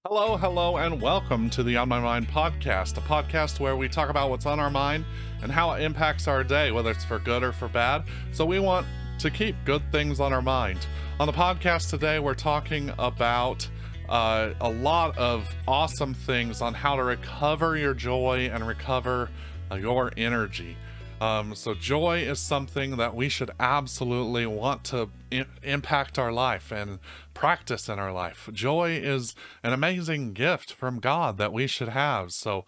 Hello, hello, and welcome to the On My Mind podcast, a podcast where we talk about what's on our mind and how it impacts our day, whether it's for good or for bad. So we want to keep good things on our mind. On the podcast today, we're talking about a lot of awesome things on how to recover your joy and recover your energy. So joy is something that we should absolutely want to impact our life and practice in our life. Joy is an amazing gift from God that we should have. So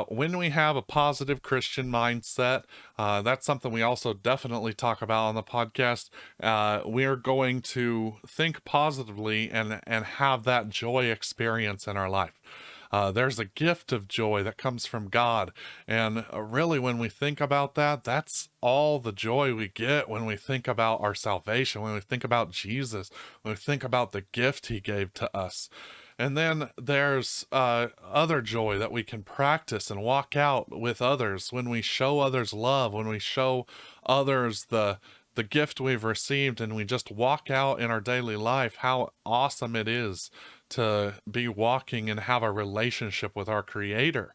when we have a positive Christian mindset, that's something we also definitely talk about on the podcast. We're going to think positively and have that joy experience in our life. There's a gift of joy that comes from God. And really, when we think about that, that's all the joy we get when we think about our salvation, when we think about Jesus, when we think about the gift he gave to us. And then there's other joy that we can practice and walk out with others when we show others love, when we show others the gift we've received, and we just walk out in our daily life, how awesome it is to be walking and have a relationship with our Creator.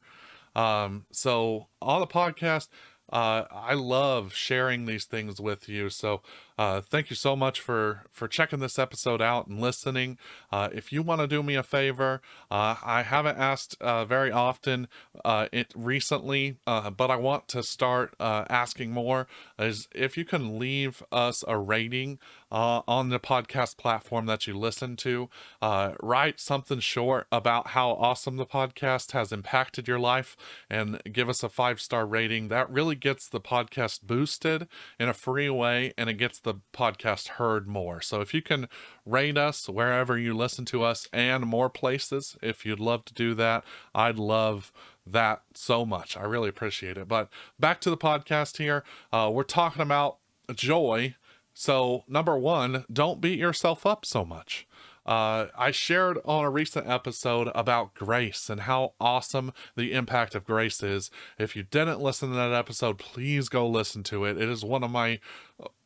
So on the podcast, I love sharing these things with you. So thank you so much for checking this episode out and listening. If you want to do me a favor, I haven't asked very often it recently, but I want to start asking more, is if you can leave us a rating on the podcast platform that you listen to. Write something short about how awesome the podcast has impacted your life and give us a 5-star rating. That really gets the podcast boosted in a free way, and it gets the podcast heard more. So if you can rate us wherever you listen to us and more places, if you'd love to do that, I'd love that so much. I really appreciate it. But back to the podcast here. We're talking about joy. So number one, don't beat yourself up so much. I shared on a recent episode about grace and how awesome the impact of grace is. If you didn't listen to that episode, please go listen to it. It is one of my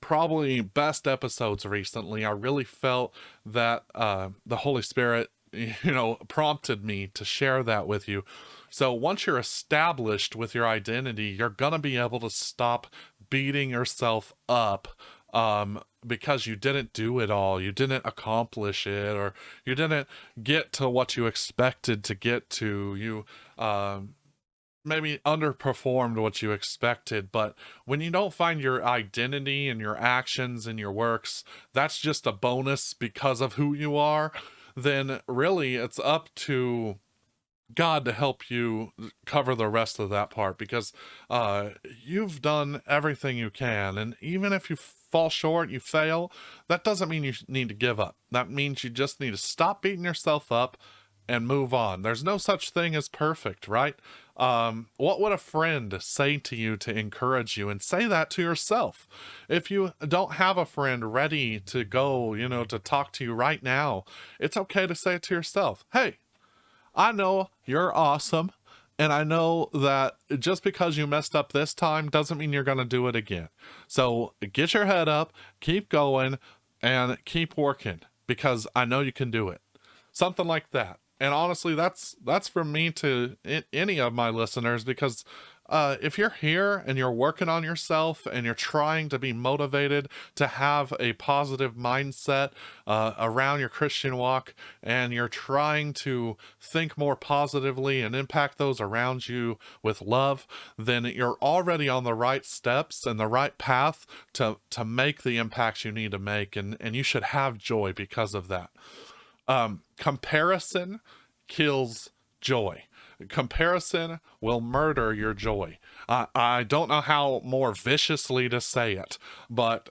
probably best episodes recently. I really felt that the Holy Spirit, prompted me to share that with you. So once you're established with your identity, you're going to be able to stop beating yourself up because you didn't do it all, you didn't accomplish it, or you didn't get to what you expected to get to. You maybe underperformed what you expected. But when you don't find your identity and your actions and your works, that's just a bonus because of who you are. Then really it's up to God to help you cover the rest of that part, because you've done everything you can, and even if you fall short, you fail, that doesn't mean you need to give up. That means you just need to stop beating yourself up and move on. There's no such thing as perfect, right? What would a friend say to you to encourage you? And say that to yourself. If you don't have a friend ready to go, to talk to you right now, it's okay to say it to yourself. Hey, I know you're awesome, and I know that just because you messed up this time doesn't mean you're going to do it again. So get your head up, keep going, and keep working, because I know you can do it. Something like that. And honestly, that's from me to any of my listeners, because if you're here and you're working on yourself and you're trying to be motivated to have a positive mindset around your Christian walk, and you're trying to think more positively and impact those around you with love, then you're already on the right steps and the right path to make the impacts you need to make. And you should have joy because of that. Comparison kills joy. Comparison will murder your joy. I don't know how more viciously to say it, but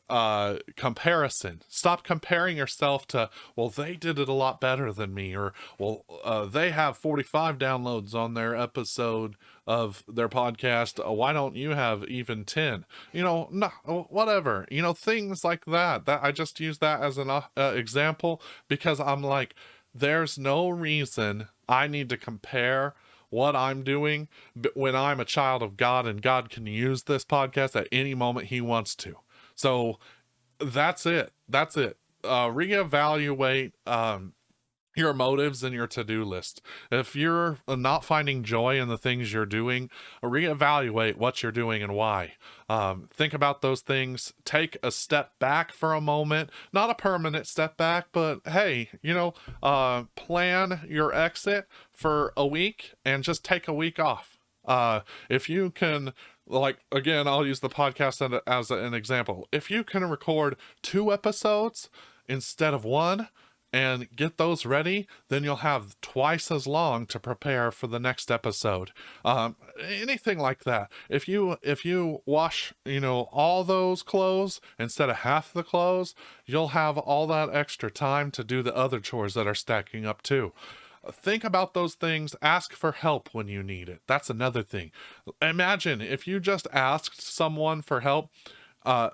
comparison. Stop comparing yourself to, well, they did it a lot better than me, or, well, they have 45 downloads on their episode of their podcast. Why don't you have even 10? No, whatever. Things like that. That I just use that as an example, because I'm like, there's no reason I need to compare what I'm doing when I'm a child of God, and God can use this podcast at any moment he wants to. So that's it. Reevaluate your motives and your to-do list. If you're not finding joy in the things you're doing, reevaluate what you're doing and why. Think about those things. Take a step back for a moment, not a permanent step back, but hey, plan your exit for a week and just take a week off. If you can, like, again, I'll use the podcast as an example. If you can record 2 episodes instead of 1, and get those ready, then you'll have twice as long to prepare for the next episode. Anything like that. If you wash, all those clothes instead of half the clothes, you'll have all that extra time to do the other chores that are stacking up too. Think about those things. Ask for help when you need it. That's another thing. Imagine if you just asked someone for help.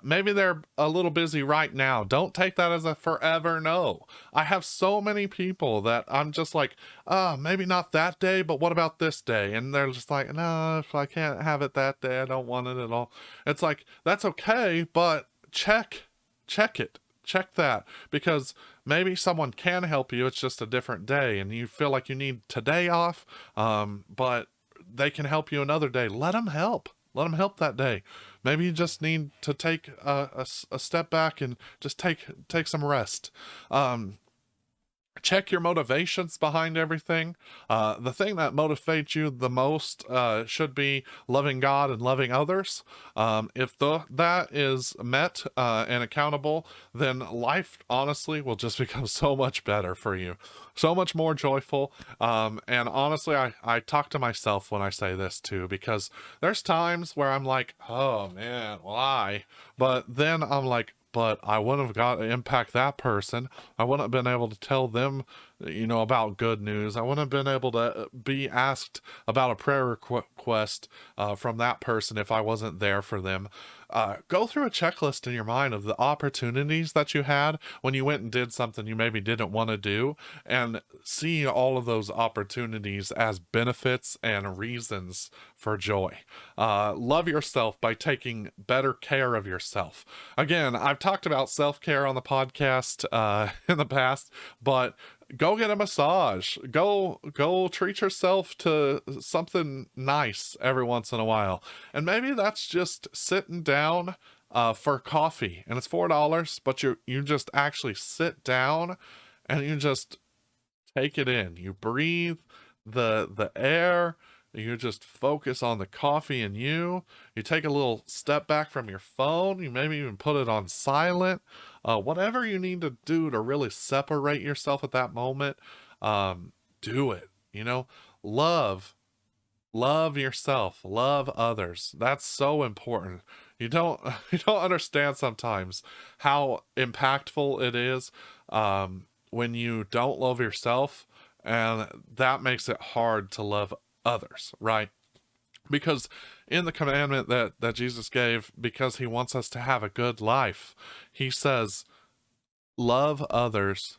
Maybe they're a little busy right now. Don't take that as a forever no. I have so many people that I'm just like, maybe not that day, but what about this day? And they're just like, no, if I can't have it that day, I don't want it at all. It's like, that's okay, but check it. Check that, because maybe someone can help you. It's just a different day and you feel like you need today off, but they can help you another day. Let them help. Let them help that day. Maybe you just need to take a step back and just take some rest. Check your motivations behind everything. The thing that motivates you the most should be loving God and loving others. If that is met and accountable, then life honestly will just become so much better for you, so much more joyful. And honestly, I talk to myself when I say this too, because there's times where I'm like, oh man, why? But then I'm like, but I wouldn't have got to impact that person. I wouldn't have been able to tell them, about good news. I wouldn't have been able to be asked about a prayer request from that person if I wasn't there for them. Go through a checklist in your mind of the opportunities that you had when you went and did something you maybe didn't want to do, and see all of those opportunities as benefits and reasons for joy. Love yourself by taking better care of yourself. Again, I've talked about self-care on the podcast in the past, but go get a massage. Go treat yourself to something nice every once in a while. And maybe that's just sitting down for coffee, and it's $4, but you just actually sit down and you just take it in. You breathe the air. You just focus on the coffee and you take a little step back from your phone. You maybe even put it on silent. Whatever you need to do to really separate yourself at that moment, do it. Love yourself, love others. That's so important. You don't understand sometimes how impactful it is when you don't love yourself, and that makes it hard to love others, right? Because in the commandment that Jesus gave, because he wants us to have a good life, he says, love others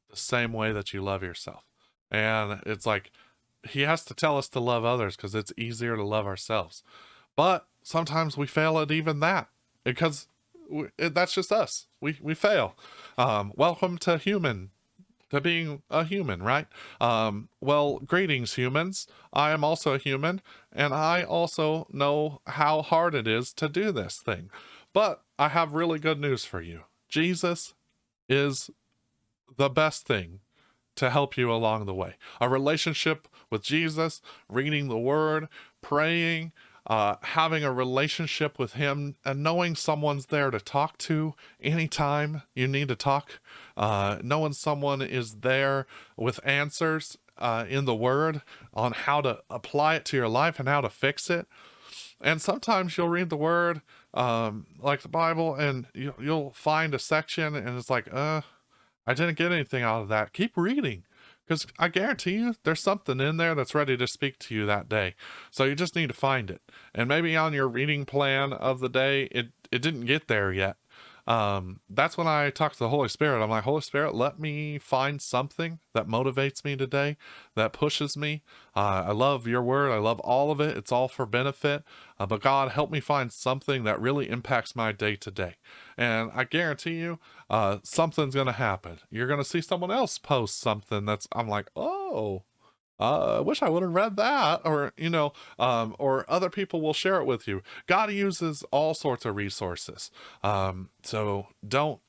the same way that you love yourself. And it's like, he has to tell us to love others because it's easier to love ourselves. But sometimes we fail at even that, because that's just us. We fail. Welcome to being a human, right? Well, greetings, humans. I am also a human, and I also know how hard it is to do this thing. But I have really good news for you. Jesus is the best thing to help you along the way. A relationship with Jesus, reading the word, praying, having a relationship with him, and knowing someone's there to talk to anytime you need to talk, knowing someone is there with answers in the word on how to apply it to your life and how to fix it. And sometimes you'll read the word, like the Bible, and you'll find a section and it's like, I didn't get anything out of that. Keep reading, because I guarantee you there's something in there that's ready to speak to you that day. So you just need to find it. And maybe on your reading plan of the day, it didn't get there yet. That's when I talk to the Holy Spirit. I'm like, Holy Spirit, let me find something that motivates me today, that pushes me. I love your word. I love all of it. It's all for benefit. But God, help me find something that really impacts my day to day. And I guarantee you, something's going to happen. You're going to see someone else post something I'm like, oh, I wish I would have read that, or, or other people will share it with you. God uses all sorts of resources. So don't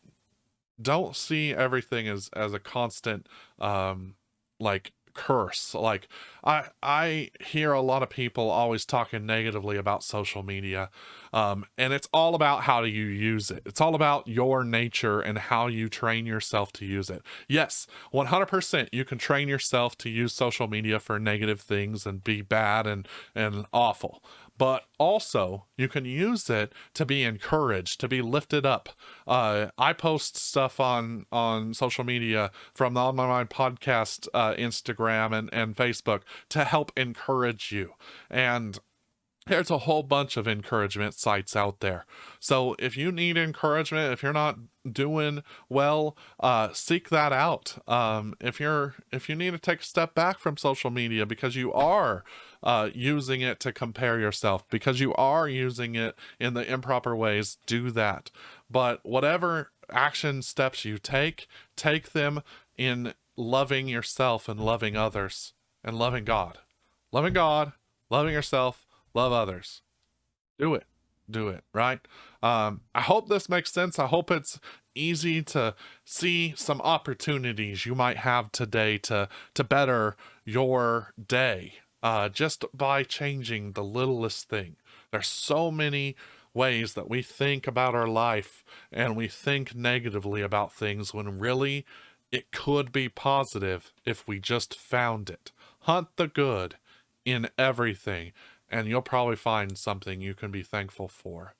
see everything as a constant, like curse. Like I hear a lot of people always talking negatively about social media. And it's all about how do you use it. It's all about your nature and how you train yourself to use it. Yes, 100% you can train yourself to use social media for negative things and be bad and awful. But also you can use it to be encouraged, to be lifted up. I post stuff on social media from the On My Mind podcast, Instagram and Facebook to help encourage you. And there's a whole bunch of encouragement sites out there. So if you need encouragement, if you're not doing well, seek that out. If you need to take a step back from social media because you are using it to compare yourself, because you are using it in the improper ways, do that. But whatever action steps you take them in loving yourself and loving others and loving God. Loving God, loving yourself, love others. Do it, right? I hope this makes sense. I hope it's easy to see some opportunities you might have today to better your day, just by changing the littlest thing. There's so many ways that we think about our life and we think negatively about things when really it could be positive if we just found it. Hunt the good in everything, and you'll probably find something you can be thankful for.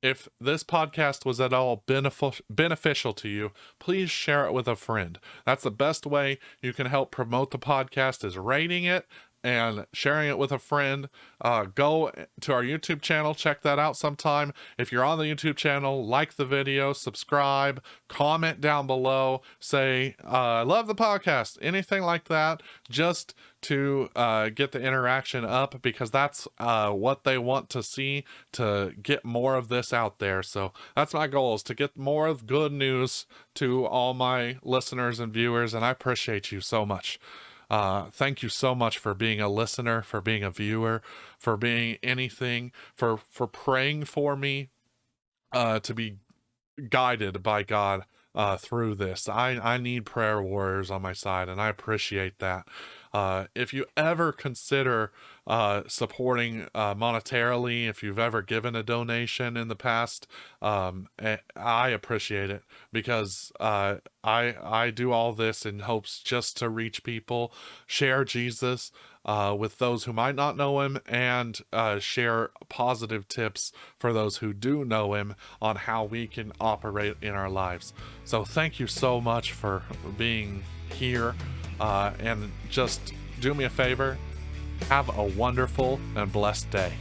If this podcast was at all beneficial to you, please share it with a friend. That's the best way you can help promote the podcast, is rating it and sharing it with a friend. Go to our YouTube channel, check that out sometime. If you're on the YouTube channel, like the video, subscribe, comment down below, say, I love the podcast, anything like that, just to get the interaction up, because that's what they want to see, to get more of this out there. So that's my goal, is to get more of good news to all my listeners and viewers, and I appreciate you so much. Thank you so much for being a listener, for being a viewer, for being anything, for praying for me, to be guided by God through this. I need prayer warriors on my side, and I appreciate that. If you ever consider supporting monetarily, if you've ever given a donation in the past, I appreciate it, because I do all this in hopes just to reach people, share Jesus with those who might not know him, and share positive tips for those who do know him on how we can operate in our lives. So thank you so much for being here, and just do me a favor, have a wonderful and blessed day.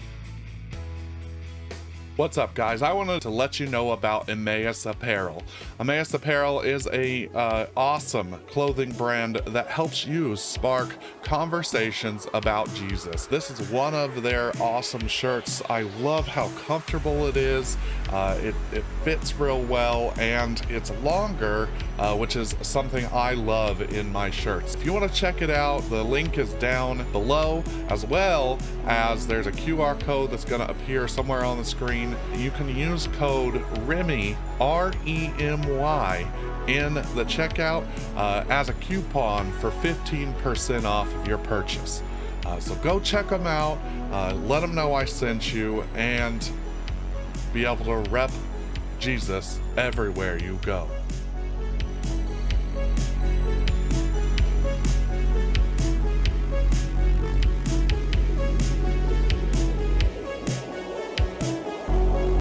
What's up, guys? I wanted to let you know about Emmaus Apparel. Emmaus Apparel is a awesome clothing brand that helps you spark conversations about Jesus. This is one of their awesome shirts. I love how comfortable it is. It fits real well, and it's longer, which is something I love in my shirts. If you want to check it out, the link is down below, as well as there's a QR code that's going to appear somewhere on the screen. You can use code REMY, R-E-M-Y, in the checkout as a coupon for 15% off of your purchase. So go check them out, let them know I sent you, and be able to rep Jesus everywhere you go.